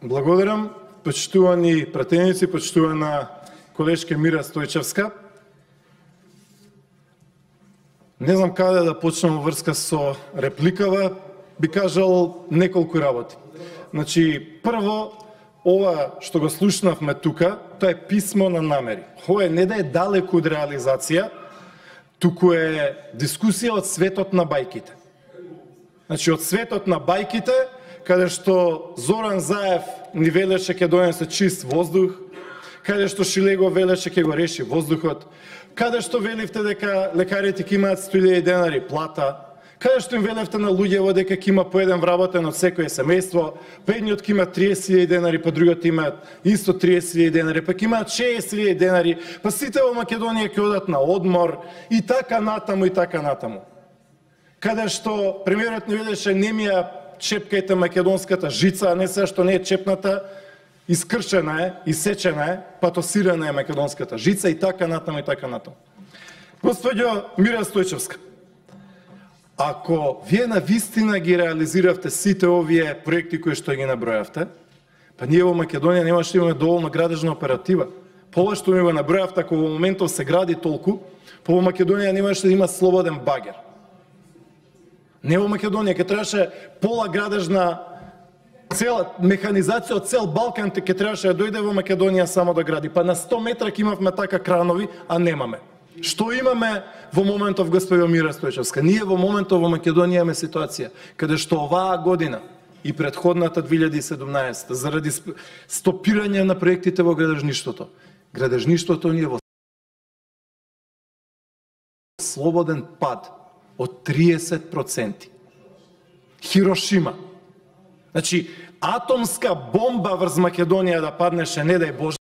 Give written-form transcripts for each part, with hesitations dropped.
Благодарам, почитувани пратеници, почитувана колешка Мира Стојчевска. Не знам каде да почнем врска со репликава, би кажал неколку работи. Значи, прво, ова што го слушнавме тука, тоа е писмо на намери. Ова не да е далеко од реализација, туку е дискусија од светот на бајките. Значи, од светот на бајките, каде што Зоран Заев ни велеше ќе донесе чист воздух, каде што Шилего велеше ќе го реши воздухот, каде што велевте дека лекарите ќе имаат 100.000 денари плата, каде што им велевте на луѓево дека ќе има по еден вработен од секое семејство, па едниот ќе има 30.000 денари, па другиот имаат исто 30.000 денари, па ќе имаат 60.000 денари, па сите во Македонија ќе одат на одмор и така натаму и така натаму. Каде што премиерот ни велеше не ми ја чепкајте македонската жица, а не се што не е чепната, искршена е, исечена е, патосирана е македонската жица и така натаму и така натаму. Господјо Мира Стојчевска, ако вие навистина ги реализиравте сите овие проекти кои што ги набројавте, па ние во Македонија немаше да имаме доволно градежна оператива. Ова што ми го набројавте, ако во моментов се гради толку, па во Македонија немаше да има слободен багер. Не во Македонија, ке требаше пола градежна цела механизација од цел Балкан ке требаше да дојде во Македонија само да гради. Па на 100 метра ке имавме така кранови, а немаме. Што имаме во моментов, господјо Мира Стојчевска? Ние во моментов во Македонија имаме ситуација каде што оваа година и претходната 2017 заради стопирање на проектите во градежништвото ни е во слободен пад од 30%. Хирошима. Значи, атомска бомба врз Македонија да паднеше, не дај Боже,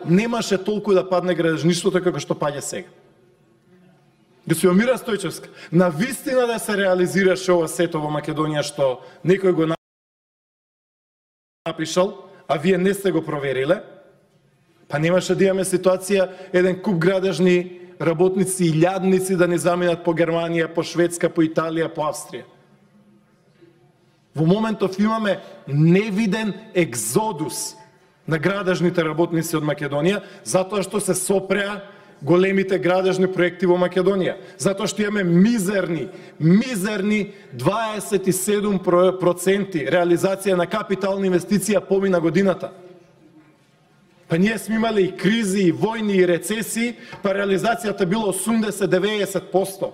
немаше толку да падне градежништвото како што паѓа сега. Господјо Мира Стојчевска, на вистина да се реализираше ова сето во Македонија што некој го напишал, а вие не сте го провериле, па немаше да имаме ситуација еден куп градежни работници и илјадници да не заминат по Германија, по Шведска, по Италија, по Австрија. Во моментов имаме невиден екзодус на градежните работници од Македонија, затоа што се сопреа големите градежни проекти во Македонија. Затоа што имаме мизерни 27% реализација на капитална инвестиција помина годината. Па ние сме имали и кризи, и војни, и рецесии, па реализацијата било 80-90%.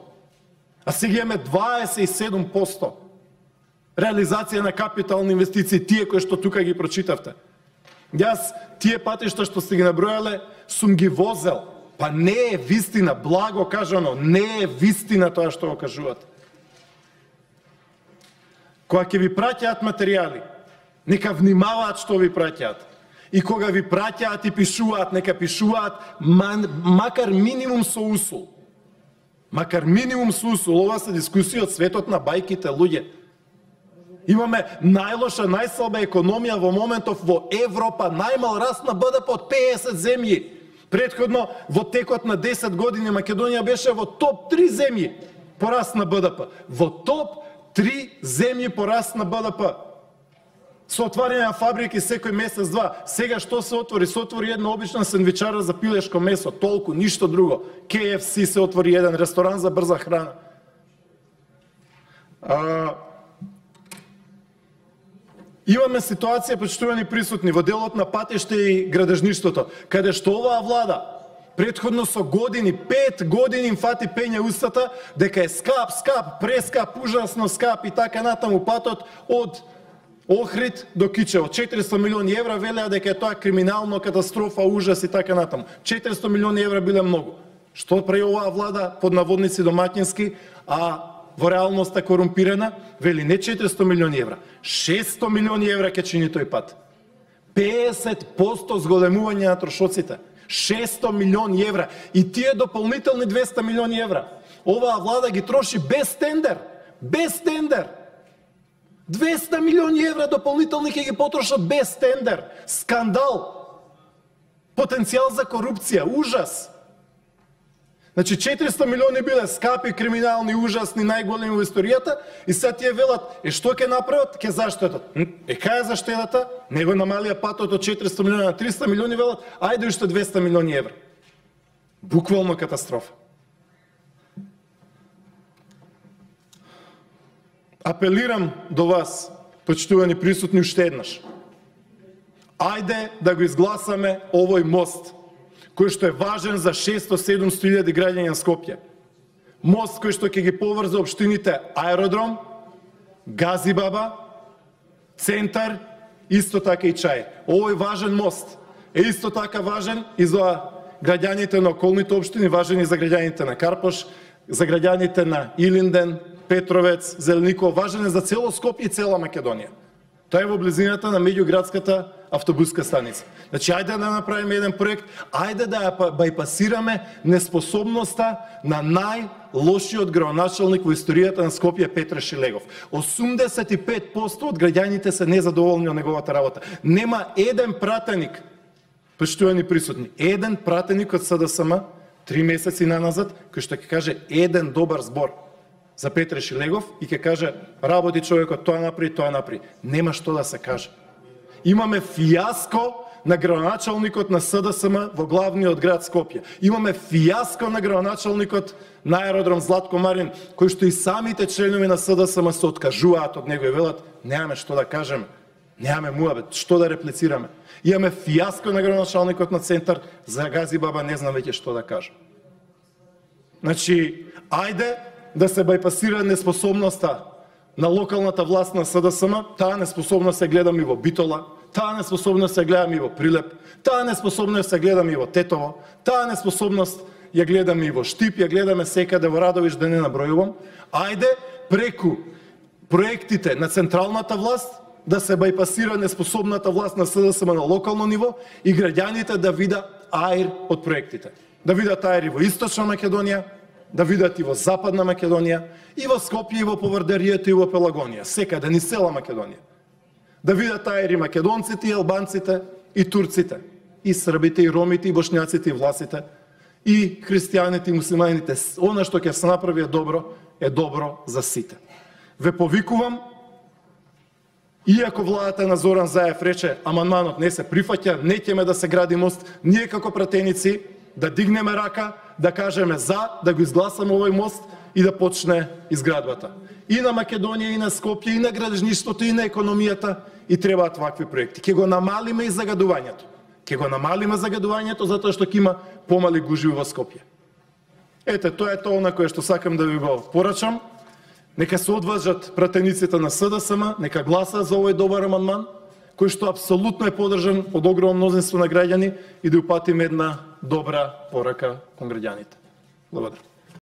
А сега имаме 27% реализација на капитални инвестиции, тие кои што тука ги прочитавте. Јас тие патишта што сте ги набројале, сум ги возел. Па не е вистина, благо кажано, не е вистина тоа што го кажувате. Кога ќе ви праќаат материјали, нека внимаваат што ви праќаат. И кога ви праќаат и пишуваат, нека пишуваат макар минимум со усул. Макар минимум со усул. Ова се дискусија од светот на бајките, луѓе. Имаме најлоша, најслаба економија во моментов во Европа, најмал раст на БДП од 50 земји. Претходно, во текот на 10 години Македонија беше во топ 3 земји по раст на БДП. Во топ 3 земји по раст на БДП. Со отварање на фабрики секој месец-два. Сега што се отвори? Се отвори една обична сендвичара за пилешко месо, толку, ништо друго. KFC се отвори еден ресторан за брза храна. Имаме ситуација, почитувани присутни, во делот на патиште и градежништвото, каде што оваа влада претходно со години, 5 години им фати пење устата дека е скап, прескап, ужасно скап и така натаму патот од Охрид до Кичево. 400 милиони евра велеа дека е тоа криминално, катастрофа, ужас и така натаму. 400 милиони евра биле многу. Што прави оваа влада под наводници домаќински, а во реалноста корумпирана, вели не 400 милиони евра, 600 милиони евра ќе чини тој пат. 50% зголемување на трошоците. 600 милиони евра. И тие дополнителни 200 милиони евра. Оваа влада ги троши без тендер. Без тендер. 200 милиони евра дополнителни ќе ги потрошат без тендер. Скандал. Потенцијал за корупција. Ужас. Значи 400 милиони биле скапи, криминални, ужасни, најголеми во историјата и сега тие велат, што ќе направат? Ќе заштедат. Кај е заштедата? Него намалија патот од 400 милиони на 300 милиони, велат, ајде уште 200 милиони евра. Буквално катастрофа. Апелирам до вас, почитувани присутни, уште еднаш. Ајде да го изгласаме овој мост, кој што е важен за 600-700 илјади граѓани на Скопје. Мост кој што ќе ги поврза општините Аеродром, Газибаба, Центар, исто така и Чаир. Овој важен мост е исто така важен и за граѓаните на околните општини, важен и за граѓаните на Карпош, за граѓаните на Илинден, Петровец, Зелеников, важен е за цело Скопје и цела Македонија. Тоа е во близината на меѓуградската автобуска станица. Значи, ајде да направиме еден проект, ајде да ја бајпасираме неспособноста на најлошиот градоначалник во историјата на Скопје, Петре Шилегов. 85% од граѓаните се незадоволни од неговата работа. Нема еден пратеник, почитувани присутни, еден пратеник од СДСМ 3 месеци наназад, кој што ќе каже еден добар збор за Петре Шилегов и ќе каже работи човекот, тоа направи. Нема што да се каже. Имаме фијаско на градоначалникот на СДСМ во главниот град Скопје. Имаме фијаско на градоначалникот на Аеродром Златко Марин, кој што и самите членови на СДСМ се откажуваат од него и велат, немаме што да кажеме, немаме муабет, што да реплицираме. Имаме фијаско на градоначалникот на Центар, за Газибаба не знам веќе што да кажем. Значи, ајде да се бајпасира неспособноста на локалната власт на СДСМ, таа неспособност се гледам и во Битола, таа неспособност се гледам и во Прилеп, таа неспособност се гледам и во Тетово, таа неспособност ја гледам и во Штип, ја гледаме секаде во Радовиш, да не набројувам. Ајде преку проектите на централната власт да се бајпасира неспособната власт на СДСМ на локално ниво и граѓаните да видат аир од проектите. Да видат аир и во Источна Македонија, да видат и во Западна Македонија, и во Скопје, и во Поврдаријата, и во Пелагонија, секаде, ни цела Македонија. Да видат аир и македонците, и албанците, и турците, и србите, и ромите, и бошњаците, и власите, и христијаните, и муслиманите. Она што ќе се направи е добро за сите. Ве повикувам, иако владата на Зоран Заев рече, амандманот не се прифаќа, не ќеме да се гради мост, ние како пратеници да дигнеме рака, да кажеме за, да го изгласаме овој мост и да почне изградбата. И на Македонија, и на Скопје, и на градежништвото, и на економијата, и требаат вакви проекти. Ке го намалиме и загадувањето. Ке го намалиме загадувањето затоа што ќе има помали гужви во Скопје. Ете, тоа е тоа на кое што сакам да ви го порачам. Нека се одважат пратениците на СДСМ, нека гласаат за овој добар амандман, кој што апсолутно е подржан од огромно мнозинство на граѓани и да упатиме една добра порака кон граѓаните. Благодарам.